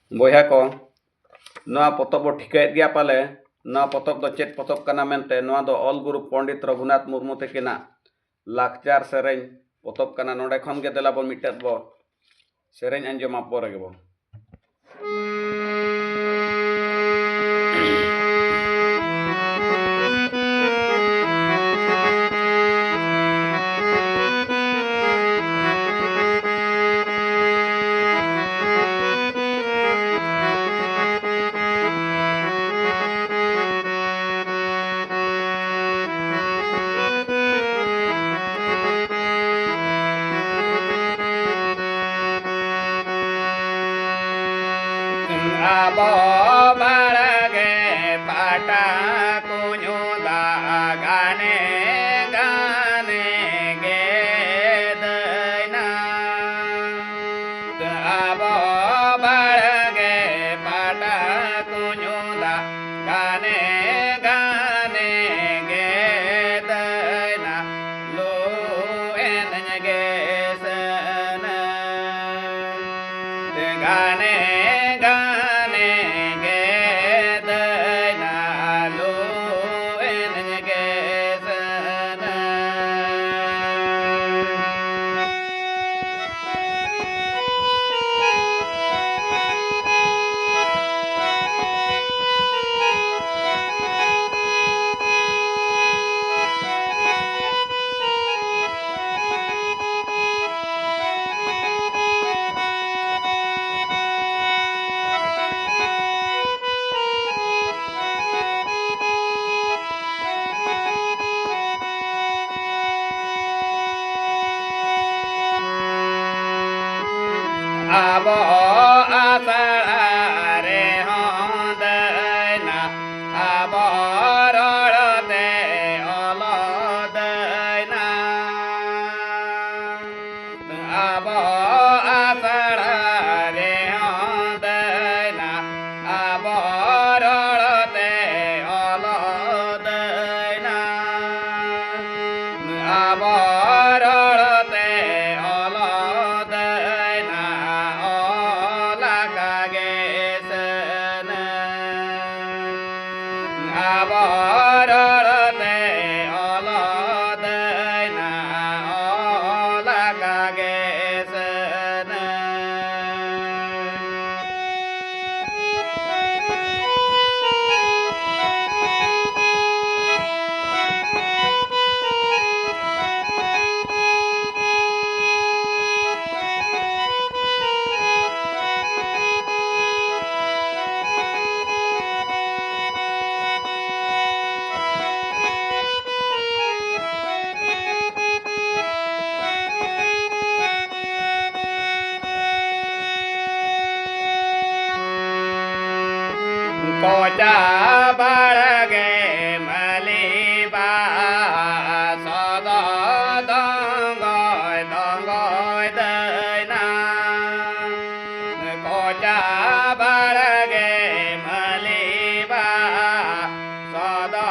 ᱵᱚᱭᱦᱟ ᱠᱚ ᱱᱚᱣᱟ ᱯᱚᱛᱚᱵ ᱵᱚ ᱴᱷᱤᱠᱟᱹᱭᱮᱫ ᱜᱮᱭᱟ ᱯᱟᱞᱮ ᱱᱚᱣᱟ ᱯᱚᱛᱚᱵ ᱫᱚ ᱪᱮᱫ ᱯᱚᱛᱚᱵ ᱠᱟᱱᱟ ᱢᱮᱱᱛᱮ ᱱᱚᱣᱟ ᱫᱚ ᱚᱞ ᱜᱩᱨᱩ ᱯᱚᱸᱰᱤᱛ ᱨᱚᱜᱷᱩᱱᱟᱛᱷ ᱢᱩᱨᱢᱩ ᱛᱟᱹᱠᱤᱱᱟᱜ ᱞᱟᱠᱪᱟᱨ ᱥᱮᱨᱮᱧ ᱯᱚᱛᱚᱵ ᱠᱟᱱᱟ। ᱱᱚᱰᱮ ᱠᱷᱚᱱ ᱜᱮ ᱫᱮᱞᱟ ᱵᱚ ᱢᱤᱫᱴᱮᱱ ᱵᱚ ᱥᱮᱨᱮᱧ ᱟᱸᱡᱚᱢᱟ ᱯᱚᱨᱮ ᱜᱮᱵᱚ। abo balage pata kunyu da gane gane ge daina abo balage pata kunyu da gane gane ge daina lo en ge sana gane abo asare hondaina abo rorte olodaina abo asare hondaina abo rorte olodaina abo Koca balage maliba sodo dongoy dongoy daina koca balage maliba sodo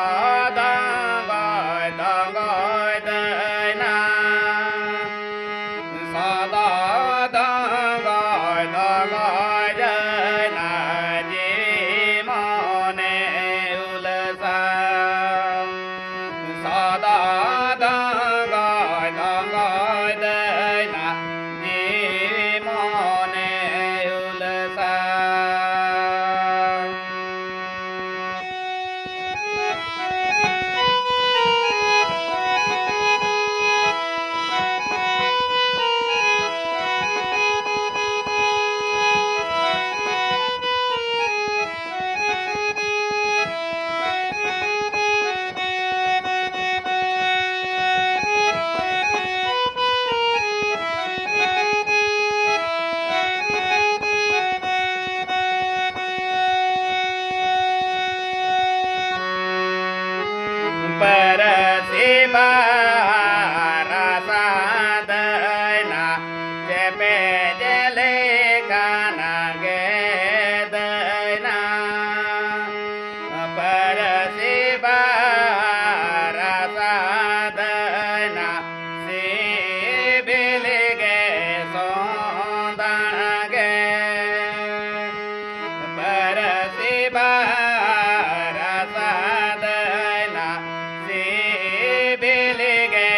dongoy dongoy daina sodo dongoy dongoy daina बारसादैना सिबिलगे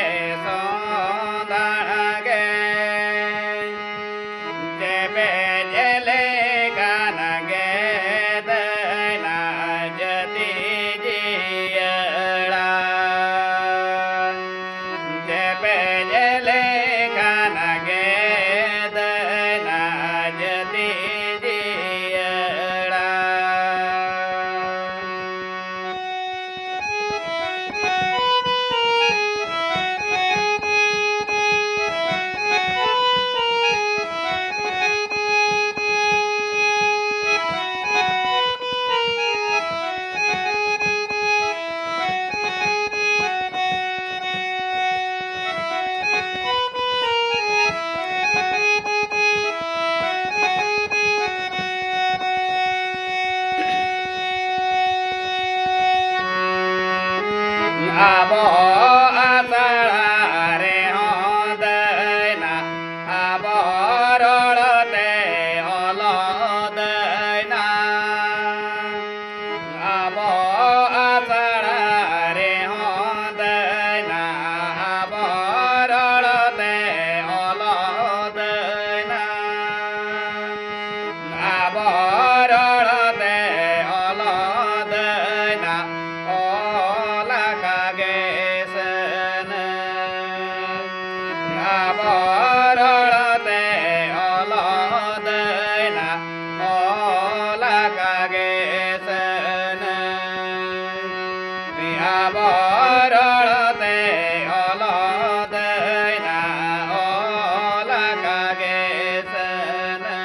सोंदागे जेबे जेले गानगे दैना जति जियड़ा जेबे जेले गानगे दैना जति जियड़ा abo asarare hodaina abo rolote olodaina abo asarare hodaina abo rolote olodaina abo rolote olodaina aborolate olodaina olakagesana aborolate olodaina olakagesana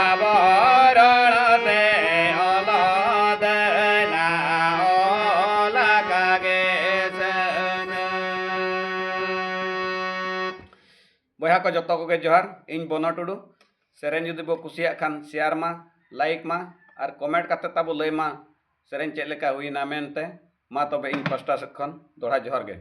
aborolate olodaina olakagesana बया को जतो को जोहार इन बनो टुडू सेरेन जुदी बो कुसिया खान शेयर मा लाइक मा और कमेंट करते ताबो लय मा सेरेन चेक लेका हुईना मेनते मा तबे इन पास्टा से खन दोड़ा जोहार गे।